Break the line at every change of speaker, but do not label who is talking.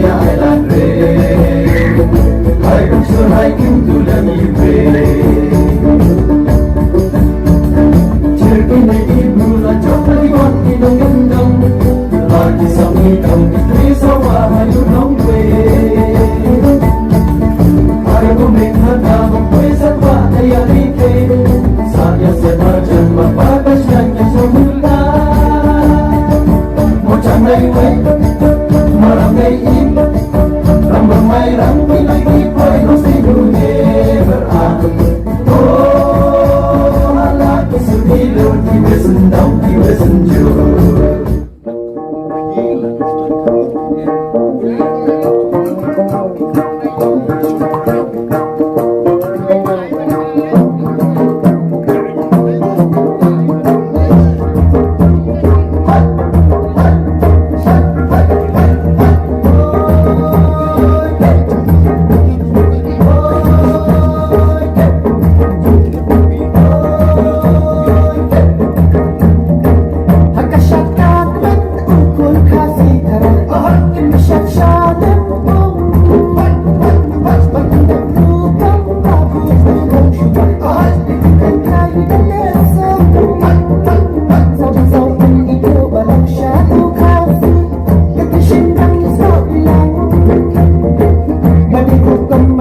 ya elan re hai kum sur hai kim tu la mi re chirki ne ibu la chota di gon ni dong dong la ki sam ni kam ki tri so wa ha yu long we hai kum me kha ta mo koi sa wa ya ri ke sa ya se ma jan ma pa ka shan ya so mu la mo chan nei we maram nei im ram mai ram pi lai ki poi no si du ne ber a oh ala ki su ni lo ki wesen dong ki wesen ju Hãy subscribe